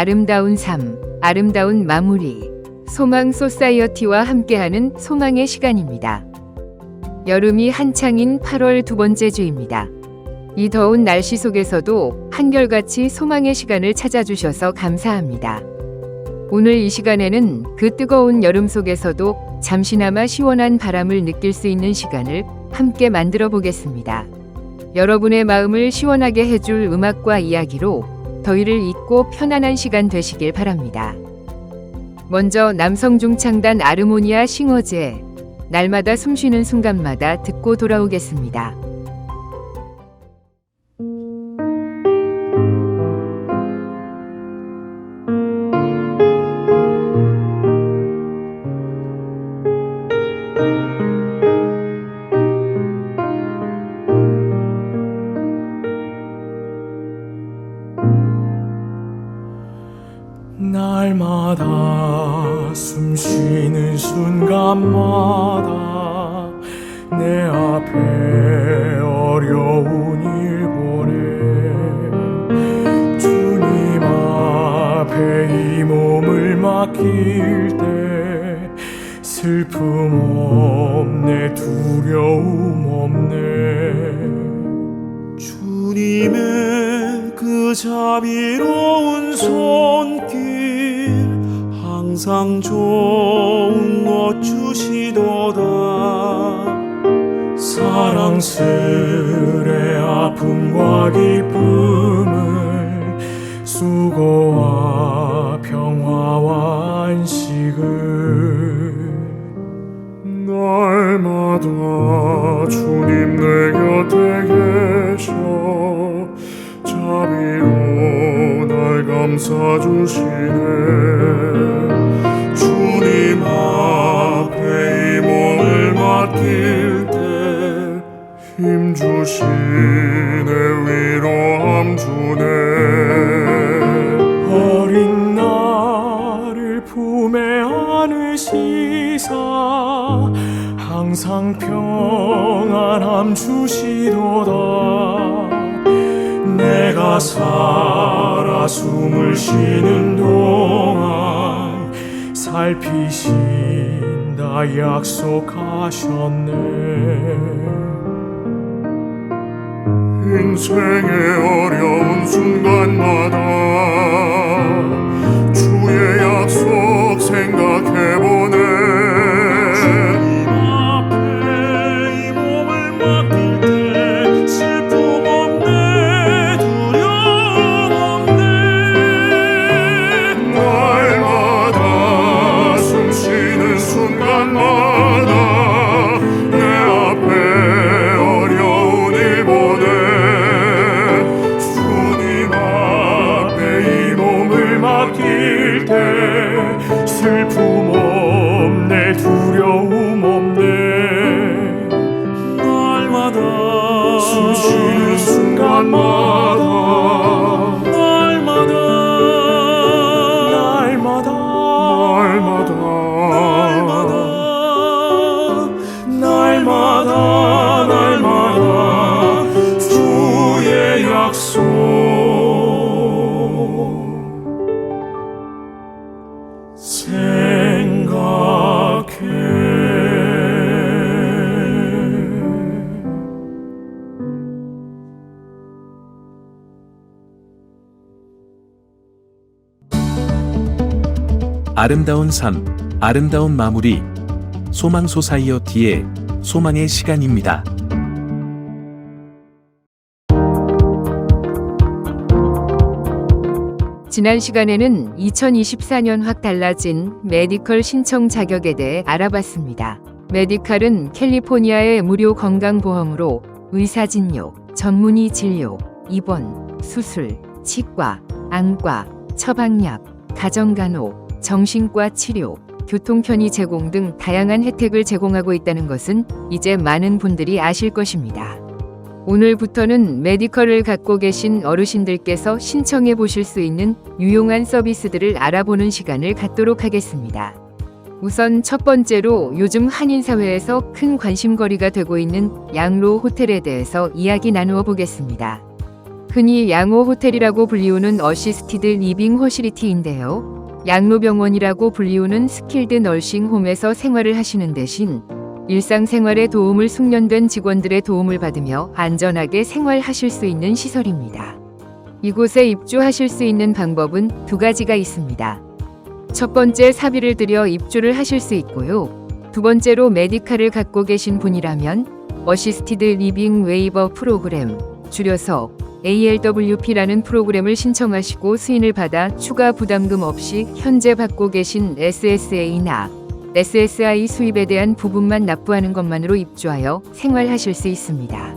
아름다운 삶, 아름다운 마무리. 소망 소사이어티와 함께하는 소망의 시간입니다. 여름이 한창인 8월 두 번째 주입니다. 이 더운 날씨 속에서도 한결같이 소망의 시간을 찾아주셔서 감사합니다. 오늘 이 시간에는 그 뜨거운 여름 속에서도 잠시나마 시원한 바람을 느낄 수 있는 시간을 함께 만들어 보겠습니다. 여러분의 마음을 시원하게 해줄 음악과 이야기로 더위를 잊고 편안한 시간 되시길 바랍니다. 먼저 남성중창단 아르모니아 싱어즈의 날마다 숨쉬는 순간마다 듣고 돌아오겠습니다. 날마다 숨쉬는 순간마다 내 앞에 어려운 일 보내 주님 앞에 이 몸을 맡길 때 슬픔 없네 두려움 없네 주님의 그 자비로운 손길 항상 좋은 것 주시도다 사랑스레 아픔과 기쁨을 수고와 평화와 안식을 날마다 주님 내 곁에 계셔 자비로 날 감싸주시네 주님 앞에 이 몸을 맡길 때 힘주시네 위로함 주네 어린 나를 품에 안으시사 항상 평안함 주시도다 내가 살아 숨을 쉬는 동안 살피신다 약속하셨네 인생의 어려운 순간마다 주의 약속 생각해보네 슬픔 없네 두려움 없네 날마다 숨쉬는 순간마다 날마다 날마다 날마다 날마다 날마다 주의 약속 아름다운 삶, 아름다운 마무리. 소망 소사이어티의 소망의 시간입니다. 지난 시간에는 2024년 확 달라진 메디컬 신청 자격에 대해 알아봤습니다. 메디칼은 캘리포니아의 무료 건강보험으로 의사진료, 전문의 진료, 입원, 수술, 치과, 안과, 처방약, 가정간호, 정신과 치료, 교통편의 제공 등 다양한 혜택을 제공하고 있다는 것은 이제 많은 분들이 아실 것입니다. 오늘부터는 메디컬을 갖고 계신 어르신들께서 신청해 보실 수 있는 유용한 서비스들을 알아보는 시간을 갖도록 하겠습니다. 우선 첫 번째로 요즘 한인사회에서 큰 관심거리가 되고 있는 양로 호텔에 대해서 이야기 나누어 보겠습니다. 흔히 양호 호텔이라고 불리우는 어시스티드 리빙 허시리티인데요. 양로병원이라고 불리우는 스킬드 널싱 홈에서 생활을 하시는 대신 일상생활에 도움을 숙련된 직원들의 도움을 받으며 안전하게 생활하실 수 있는 시설입니다. 이곳에 입주하실 수 있는 방법은 두 가지가 있습니다. 첫 번째, 사비를 들여 입주를 하실 수 있고요. 두 번째로 메디칼을 갖고 계신 분이라면 어시스티드 리빙 웨이버 프로그램, 줄여서 ALWP라는 프로그램을 신청하시고 승인을 받아 추가 부담금 없이 현재 받고 계신 SSA나 SSI 수입에 대한 부분만 납부하는 것만으로 입주하여 생활하실 수 있습니다.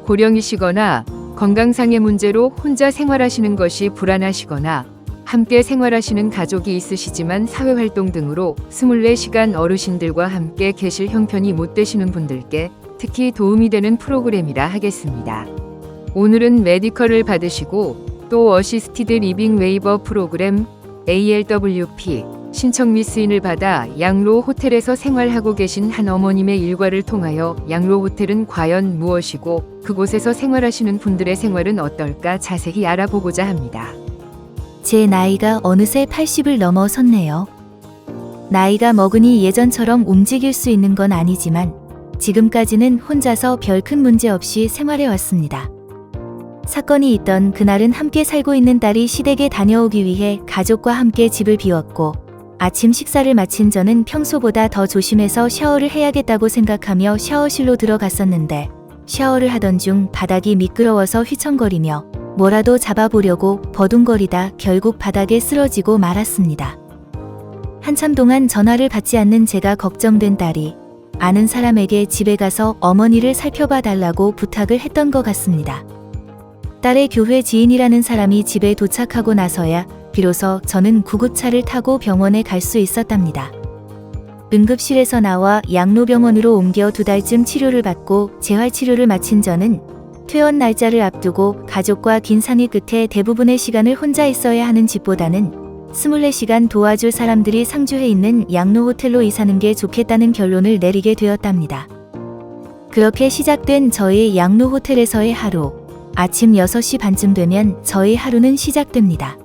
고령이시거나 건강상의 문제로 혼자 생활하시는 것이 불안하시거나 함께 생활하시는 가족이 있으시지만 사회활동 등으로 24시간 어르신들과 함께 계실 형편이 못 되시는 분들께 특히 도움이 되는 프로그램이라 하겠습니다. 오늘은 메디컬을 받으시고 또 어시스티드 리빙 웨이버 프로그램 ALWP 신청 및 승인을 받아 양로 호텔에서 생활하고 계신 한 어머님의 일과를 통하여 양로 호텔은 과연 무엇이고 그곳에서 생활하시는 분들의 생활은 어떨까 자세히 알아보고자 합니다. 제 나이가 어느새 80을 넘어섰네요. 나이가 먹으니 예전처럼 움직일 수 있는 건 아니지만 지금까지는 혼자서 별 큰 문제 없이 생활해 왔습니다. 사건이 있던 그날은 함께 살고 있는 딸이 시댁에 다녀오기 위해 가족과 함께 집을 비웠고 아침 식사를 마친 저는 평소보다 더 조심해서 샤워를 해야겠다고 생각하며 샤워실로 들어갔었는데 샤워를 하던 중 바닥이 미끄러워서 휘청거리며 뭐라도 잡아보려고 버둥거리다 결국 바닥에 쓰러지고 말았습니다. 한참 동안 전화를 받지 않는 제가 걱정된 딸이 아는 사람에게 집에 가서 어머니를 살펴봐 달라고 부탁을 했던 것 같습니다. 딸의 교회 지인이라는 사람이 집에 도착하고 나서야 비로소 저는 구급차를 타고 병원에 갈 수 있었답니다. 응급실에서 나와 양로병원으로 옮겨 2달쯤 치료를 받고 재활치료를 마친 저는 퇴원 날짜를 앞두고 가족과 긴 상의 끝에 대부분의 시간을 혼자 있어야 하는 집보다는 24시간 도와줄 사람들이 상주해 있는 양로호텔로 이사는 게 좋겠다는 결론을 내리게 되었답니다. 그렇게 시작된 저의 양로호텔에서의 하루. 아침 6시 반쯤 되면 저의 하루는 시작됩니다.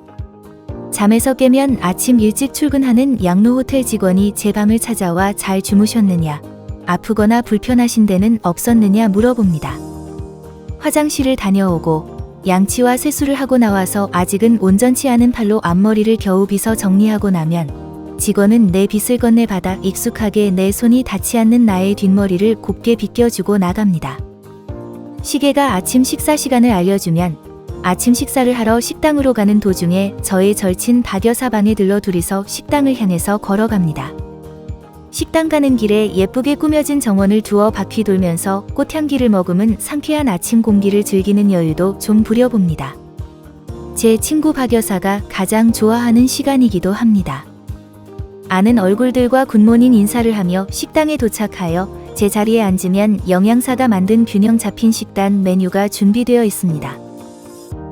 잠에서 깨면 아침 일찍 출근하는 양로호텔 직원이 제 방을 찾아와 잘 주무셨느냐, 아프거나 불편하신 데는 없었느냐 물어봅니다. 화장실을 다녀오고 양치와 세수를 하고 나와서 아직은 온전치 않은 팔로 앞머리를 겨우 빗어 정리하고 나면 직원은 내 빗을 건네받아 익숙하게 내 손이 닿지 않는 나의 뒷머리를 곱게 빗겨주고 나갑니다. 시계가 아침 식사 시간을 알려주면 아침 식사를 하러 식당으로 가는 도중에 저의 절친 박 여사 방에 들러 둘이서 식당을 향해서 걸어갑니다. 식당 가는 길에 예쁘게 꾸며진 정원을 두어 바퀴 돌면서 꽃향기를 머금은 상쾌한 아침 공기를 즐기는 여유도 좀 부려봅니다. 제 친구 박 여사가 가장 좋아하는 시간이기도 합니다. 아는 얼굴들과 굿모닝 인사를 하며 식당에 도착하여 제 자리에 앉으면 영양사가 만든 균형 잡힌 식단 메뉴가 준비되어 있습니다.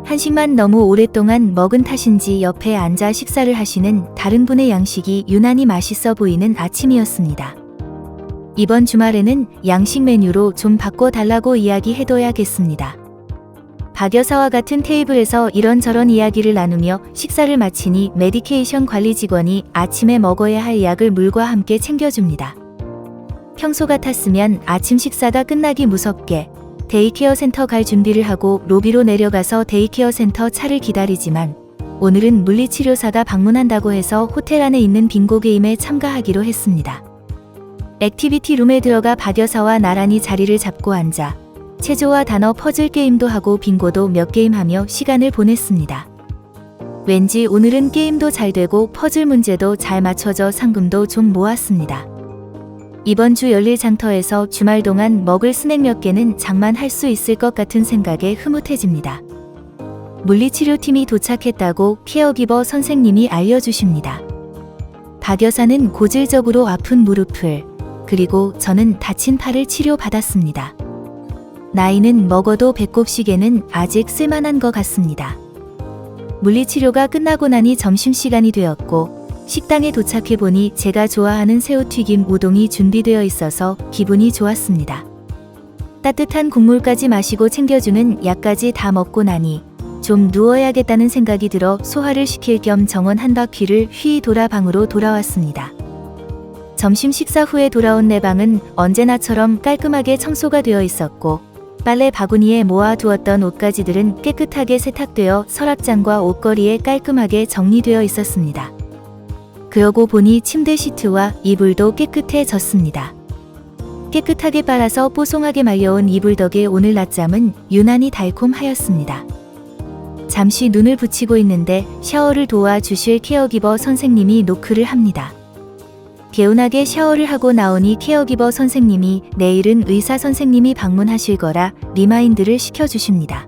한식만 너무 오랫동안 먹은 탓인지 옆에 앉아 식사를 하시는 다른 분의 양식이 유난히 맛있어 보이는 아침이었습니다. 이번 주말에는 양식 메뉴로 좀 바꿔달라고 이야기해둬야겠습니다. 박 여사와 같은 테이블에서 이런저런 이야기를 나누며 식사를 마치니 메디케이션 관리 직원이 아침에 먹어야 할 약을 물과 함께 챙겨줍니다. 평소 같았으면 아침 식사가 끝나기 무섭게 데이케어 센터 갈 준비를 하고 로비로 내려가서 데이케어 센터 차를 기다리지만 오늘은 물리치료사가 방문한다고 해서 호텔 안에 있는 빙고 게임에 참가하기로 했습니다. 액티비티 룸에 들어가 박 여사와 나란히 자리를 잡고 앉아 체조와 단어 퍼즐 게임도 하고 빙고도 몇 게임 하며 시간을 보냈습니다. 왠지 오늘은 게임도 잘 되고 퍼즐 문제도 잘 맞춰져 상금도 좀 모았습니다. 이번 주 열릴 장터에서 주말 동안 먹을 스낵 몇 개는 장만할 수 있을 것 같은 생각에 흐뭇해집니다. 물리치료팀이 도착했다고 케어기버 선생님이 알려주십니다. 박 여사는 고질적으로 아픈 무릎을, 그리고 저는 다친 팔을 치료받았습니다. 나이는 먹어도 배꼽시계는 아직 쓸만한 것 같습니다. 물리치료가 끝나고 나니 점심시간이 되었고 식당에 도착해보니 제가 좋아하는 새우튀김 우동이 준비되어 있어서 기분이 좋았습니다. 따뜻한 국물까지 마시고 챙겨주는 약까지 다 먹고 나니 좀 누워야겠다는 생각이 들어 소화를 시킬 겸 정원 한 바퀴를 휘 돌아 방으로 돌아왔습니다. 점심 식사 후에 돌아온 내 방은 언제나처럼 깔끔하게 청소가 되어 있었고 빨래 바구니에 모아두었던 옷가지들은 깨끗하게 세탁되어 서랍장과 옷걸이에 깔끔하게 정리되어 있었습니다. 그러고 보니 침대 시트와 이불도 깨끗해졌습니다. 깨끗하게 빨아서 뽀송하게 말려온 이불 덕에 오늘 낮잠은 유난히 달콤하였습니다. 잠시 눈을 붙이고 있는데 샤워를 도와주실 케어기버 선생님이 노크를 합니다. 개운하게 샤워를 하고 나오니 케어기버 선생님이 내일은 의사 선생님이 방문하실 거라 리마인드를 시켜주십니다.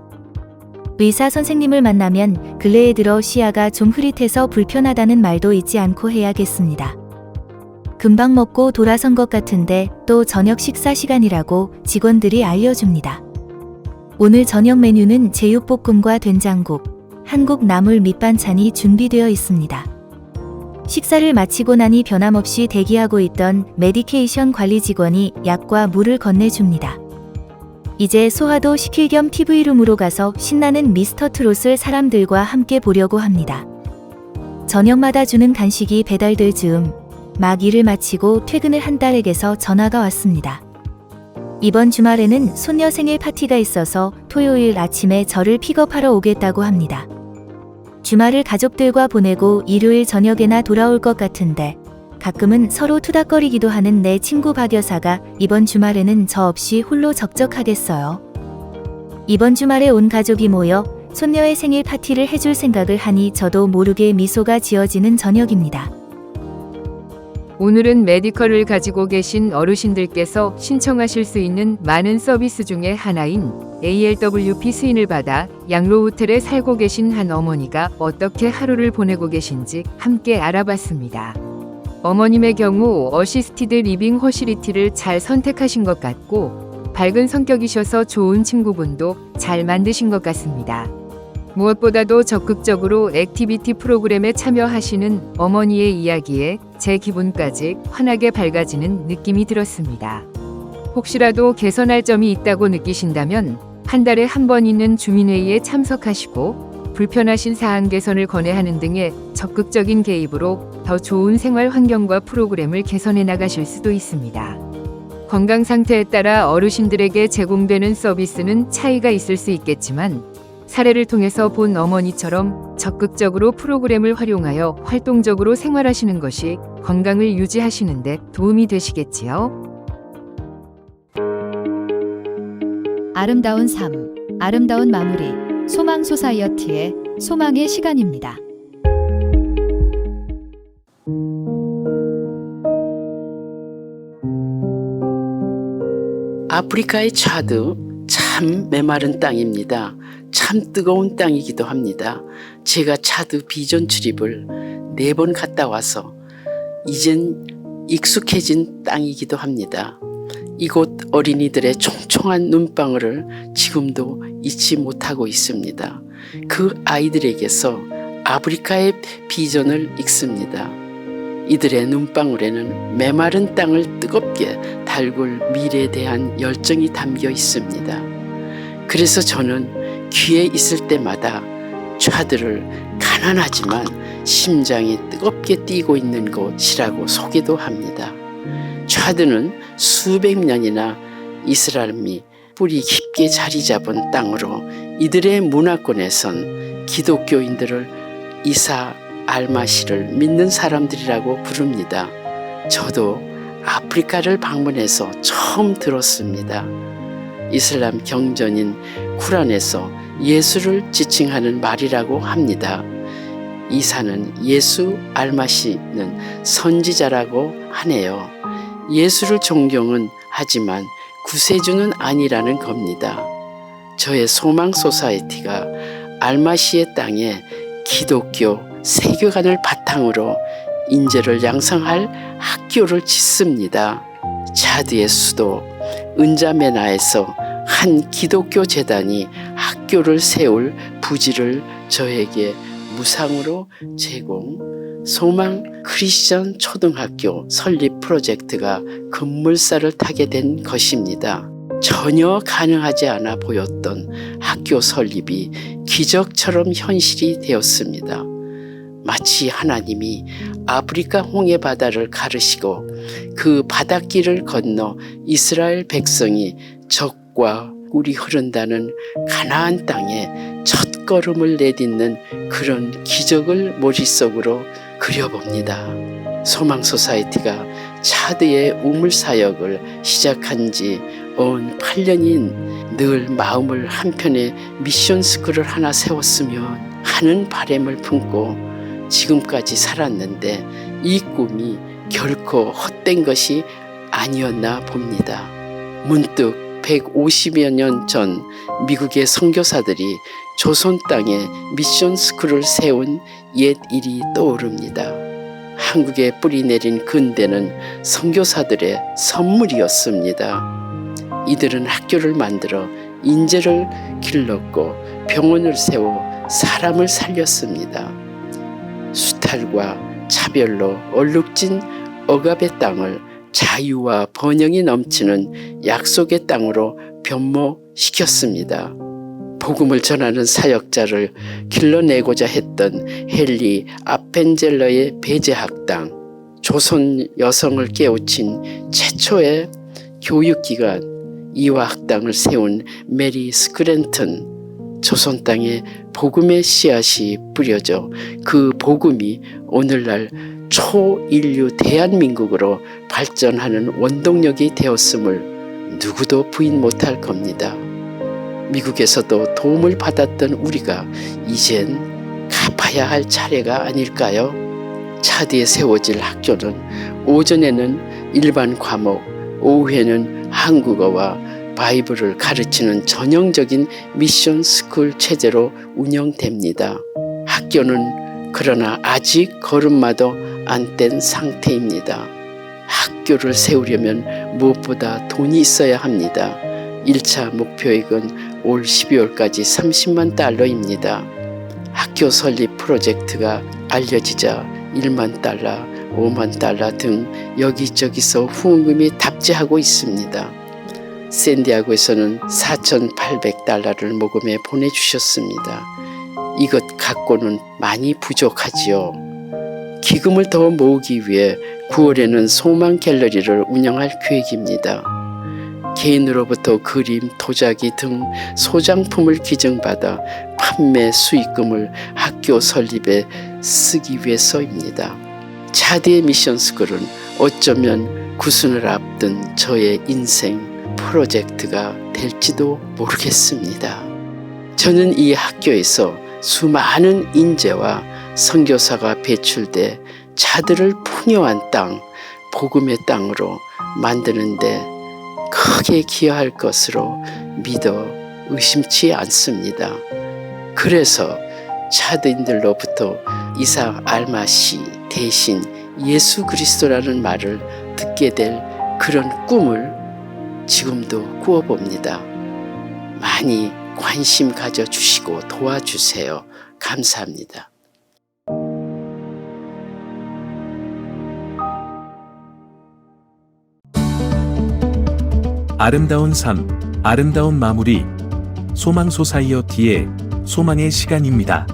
의사 선생님을 만나면 근래에 들어 시야가 좀 흐릿해서 불편하다는 말도 잊지 않고 해야겠습니다. 금방 먹고 돌아선 것 같은데 또 저녁 식사 시간이라고 직원들이 알려줍니다. 오늘 저녁 메뉴는 제육볶음과 된장국, 한국 나물 밑반찬이 준비되어 있습니다. 식사를 마치고 나니 변함없이 대기하고 있던 메디케이션 관리 직원이 약과 물을 건네줍니다. 이제 소화도 시킬 겸 TV룸으로 가서 신나는 미스터 트롯을 사람들과 함께 보려고 합니다. 저녁마다 주는 간식이 배달될 즈음 막 일을 마치고 퇴근을 한 딸에게서 전화가 왔습니다. 이번 주말에는 손녀 생일 파티가 있어서 토요일 아침에 저를 픽업하러 오겠다고 합니다. 주말을 가족들과 보내고 일요일 저녁에나 돌아올 것 같은데 가끔은 서로 투닥거리기도 하는 내 친구 박 여사가 이번 주말에는 저 없이 홀로 적적하겠어요. 이번 주말에 온 가족이 모여 손녀의 생일 파티를 해줄 생각을 하니 저도 모르게 미소가 지어지는 저녁입니다. 오늘은 메디컬을 가지고 계신 어르신들께서 신청하실 수 있는 많은 서비스 중에 하나인 ALWP 스인을 받아 양로 호텔에 살고 계신 한 어머니가 어떻게 하루를 보내고 계신지 함께 알아봤습니다. 어머님의 경우 어시스티드 리빙 허시리티를 잘 선택하신 것 같고 밝은 성격이셔서 좋은 친구분도 잘 만드신 것 같습니다. 무엇보다도 적극적으로 액티비티 프로그램에 참여하시는 어머니의 이야기에 제 기분까지 환하게 밝아지는 느낌이 들었습니다. 혹시라도 개선할 점이 있다고 느끼신다면 한 달에 한 번 있는 주민회의에 참석하시고 불편하신 사안 개선을 건의하는 등의 적극적인 개입으로 더 좋은 생활 환경과 프로그램을 개선해 나가실 수도 있습니다. 건강 상태에 따라 어르신들에게 제공되는 서비스는 차이가 있을 수 있겠지만 사례를 통해서 본 어머니처럼 적극적으로 프로그램을 활용하여 활동적으로 생활하시는 것이 건강을 유지하시는 데 도움이 되시겠지요. 아름다운 삶, 아름다운 마무리, 소망 소사이어티의 소망의 시간입니다. 아프리카의 차드 참 메마른 땅입니다. 참 뜨거운 땅이기도 합니다. 제가 차드 비전 출입을 4번 갔다 와서 이젠 익숙해진 땅이기도 합니다. 이곳 어린이들의 총총한 눈방울을 지금도 잊지 못하고 있습니다. 그 아이들에게서 아프리카의 비전을 읽습니다. 이들의 눈방울에는 메마른 땅을 뜨겁게 달굴 미래에 대한 열정이 담겨 있습니다. 그래서 저는 귀에 있을 때마다 차드를 가난하지만 심장이 뜨겁게 뛰고 있는 곳이라고 소개도 합니다. 차드는 수백 년이나 이슬람이 뿌리 깊게 자리 잡은 땅으로 이들의 문화권에선 기독교인들을 이사 알마시를 믿는 사람들이라고 부릅니다. 저도 아프리카를 방문해서 처음 들었습니다. 이슬람 경전인 쿠란에서 예수를 지칭하는 말이라고 합니다. 이사는 예수 알마시는 선지자라고 하네요. 예수를 존경은 하지만 구세주는 아니라는 겁니다. 저의 소망 소사이어티가 알마시의 땅에 기독교 세계관을 바탕으로 인재를 양성할 학교를 짓습니다. 차드의 수도 은자메나에서 한 기독교 재단이 학교를 세울 부지를 저에게 무상으로 제공, 소망 크리스천 초등학교 설립 프로젝트가 급물살을 타게 된 것입니다. 전혀 가능하지 않아 보였던 학교 설립이 기적처럼 현실이 되었습니다. 마치 하나님이 아프리카 홍해 바다를 가르시고 그 바닷길을 건너 이스라엘 백성이 적과 꿀이 흐른다는 가나안 땅에 첫걸음을 내딛는 그런 기적을 머릿속으로 그려봅니다. 소망 소사이어티가 차드의 우물 사역을 시작한 지 언 8년인 늘 마음을 한편에 미션 스쿨을 하나 세웠으면 하는 바람을 품고 지금까지 살았는데 이 꿈이 결코 헛된 것이 아니었나 봅니다. 문득 150여 년 전 미국의 선교사들이 조선 땅에 미션 스쿨을 세운 옛 일이 떠오릅니다. 한국에 뿌리 내린 근대는 선교사들의 선물이었습니다. 이들은 학교를 만들어 인재를 길렀고 병원을 세워 사람을 살렸습니다. 수탈과 차별로 얼룩진 억압의 땅을 자유와 번영이 넘치는 약속의 땅으로 변모시켰습니다. 복음을 전하는 사역자를 길러내고자 했던 헨리 아펜젤러의 배제학당, 조선 여성을 깨우친 최초의 교육기관 이화학당을 세운 메리 스크랜턴, 조선 땅에 복음의 씨앗이 뿌려져 그 복음이 오늘날 초인류 대한민국으로 발전하는 원동력이 되었음을 누구도 부인 못할 겁니다. 미국에서도 도움을 받았던 우리가 이젠 갚아야 할 차례가 아닐까요? 차디에 세워질 학교는 오전에는 일반 과목, 오후에는 한국어와 바이블을 가르치는 전형적인 미션 스쿨 체제로 운영됩니다. 학교는 그러나 아직 걸음마도 안 뗀 상태입니다. 학교를 세우려면 무엇보다 돈이 있어야 합니다. 1차 목표액은 올 12월까지 30만 달러입니다. 학교 설립 프로젝트가 알려지자 1만 달러, 5만 달러 등 여기저기서 후원금이 답지하고 있습니다. 샌디아고에서는 4,800달러를 모금해 보내주셨습니다. 이것 갖고는 많이 부족하지요. 기금을 더 모으기 위해 9월에는 소망 갤러리를 운영할 계획입니다. 개인으로부터 그림, 도자기 등 소장품을 기증받아 판매 수익금을 학교 설립에 쓰기 위해서입니다. 차디의 미션 스쿨은 어쩌면 구순을 앞둔 저의 인생 프로젝트가 될지도 모르겠습니다. 저는 이 학교에서 수많은 인재와 선교사가 배출돼 차들을 풍요한 땅, 복음의 땅으로 만드는데 크게 기여할 것으로 믿어 의심치 않습니다. 그래서 차드인들로부터 이삭 알마시 대신 예수 그리스도라는 말을 듣게 될 그런 꿈을 지금도 꾸어봅니다. 많이 관심 가져주시고 도와주세요. 감사합니다. 아름다운 삶, 아름다운 마무리. 소망 소사이어티의 소망의 시간입니다.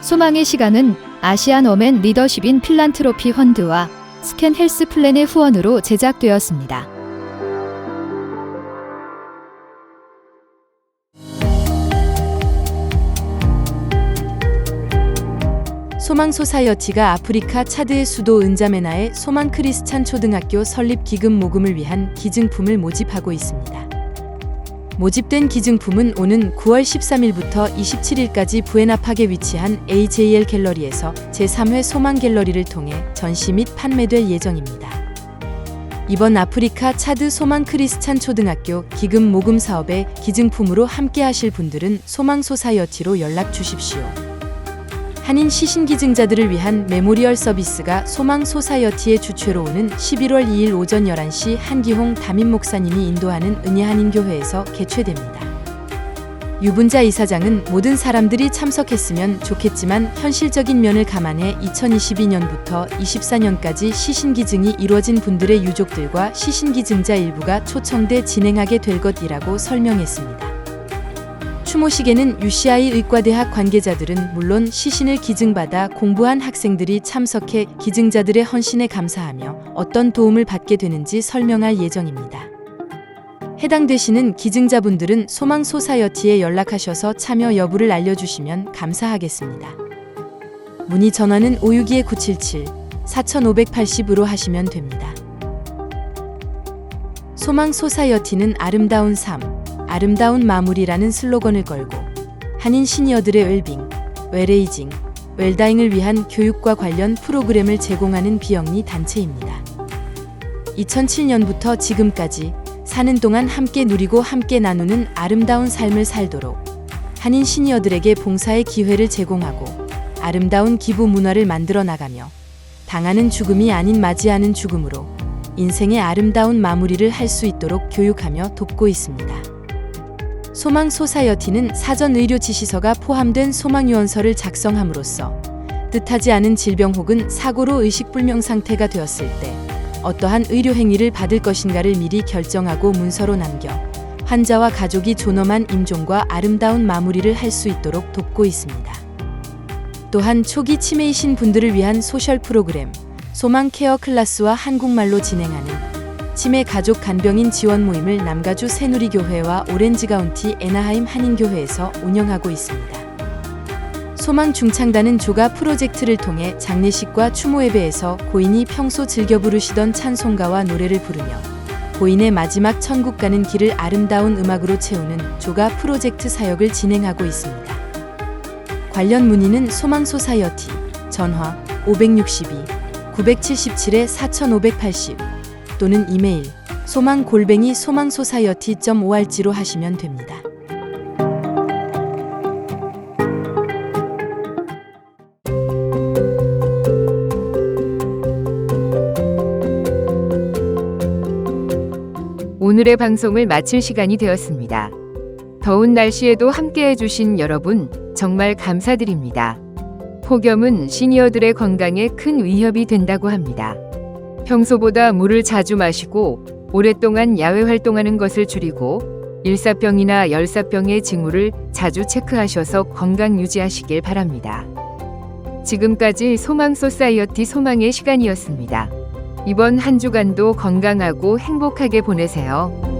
소망의 시간은 아시안 어맨 리더십인 필란트로피 펀드와 스캔 헬스 플랜의 후원으로 제작되었습니다. 소망 소사이어티가 아프리카 차드의 수도 은자메나의 소망 크리스찬 초등학교 설립 기금 모금을 위한 기증품을 모집하고 있습니다. 모집된 기증품은 오는 9월 13일부터 27일까지 부에나팍에 위치한 AJL 갤러리에서 제3회 소망 갤러리를 통해 전시 및 판매될 예정입니다. 이번 아프리카 차드 소망 크리스찬 초등학교 기금 모금 사업에 기증품으로 함께 하실 분들은 소망 소사이어티로 연락 주십시오. 한인 시신 기증자들을 위한 메모리얼 서비스가 소망 소사이어티의 주최로 오는 11월 2일 오전 11시 한기홍 담임 목사님이 인도하는 은혜 한인교회에서 개최됩니다. 유분자 이사장은 모든 사람들이 참석했으면 좋겠지만 현실적인 면을 감안해 2022년부터 24년까지 시신 기증이 이루어진 분들의 유족들과 시신 기증자 일부가 초청돼 진행하게 될 것이라고 설명했습니다. 추모식에는 UCI 의과대학 관계자들은 물론 시신을 기증받아 공부한 학생들이 참석해 기증자들의 헌신에 감사하며 어떤 도움을 받게 되는지 설명할 예정입니다. 해당되시는 기증자분들은 소망 소사이어티에 연락하셔서 참여 여부를 알려주시면 감사하겠습니다. 문의 전화는 562-977-4580으로 하시면 됩니다. 소망 소사이어티는 아름다운 삶, 아름다운 마무리라는 슬로건을 걸고 한인 시니어들의 웰빙, 웰에이징, 웰다잉을 위한 교육과 관련 프로그램을 제공하는 비영리 단체입니다. 2007년부터 지금까지 사는 동안 함께 누리고 함께 나누는 아름다운 삶을 살도록 한인 시니어들에게 봉사의 기회를 제공하고 아름다운 기부 문화를 만들어 나가며 당하는 죽음이 아닌 맞이하는 죽음으로 인생의 아름다운 마무리를 할 수 있도록 교육하며 돕고 있습니다. 소망 소사이어티는 사전 의료 지시서가 포함된 소망 유언서를 작성함으로써 뜻하지 않은 질병 혹은 사고로 의식불명 상태가 되었을 때 어떠한 의료 행위를 받을 것인가를 미리 결정하고 문서로 남겨 환자와 가족이 존엄한 임종과 아름다운 마무리를 할 수 있도록 돕고 있습니다. 또한 초기 치매이신 분들을 위한 소셜 프로그램 소망 케어 클래스와 한국말로 진행하는 치매 가족 간병인 지원 모임을 남가주 새누리교회와 오렌지카운티 애나하임 한인교회에서 운영하고 있습니다. 소망 중창단은 조가 프로젝트를 통해 장례식과 추모 예배에서 고인이 평소 즐겨 부르시던 찬송가와 노래를 부르며 고인의 마지막 천국 가는 길을 아름다운 음악으로 채우는 조가 프로젝트 사역을 진행하고 있습니다. 관련 문의는 소망 소사이어티 전화 562-977-4580 또는 이메일 소망@소망소사이어티.org로 하시면 됩니다. 오늘의 방송을 마칠 시간이 되었습니다. 더운 날씨에도 함께 해주신 여러분 정말 감사드립니다. 폭염은 시니어들의 건강에 큰 위협이 된다고 합니다. 평소보다 물을 자주 마시고 오랫동안 야외 활동하는 것을 줄이고 일사병이나 열사병의 징후를 자주 체크하셔서 건강 유지하시길 바랍니다. 지금까지 소망 소사이어티 소망의 시간이었습니다. 이번 한 주간도 건강하고 행복하게 보내세요.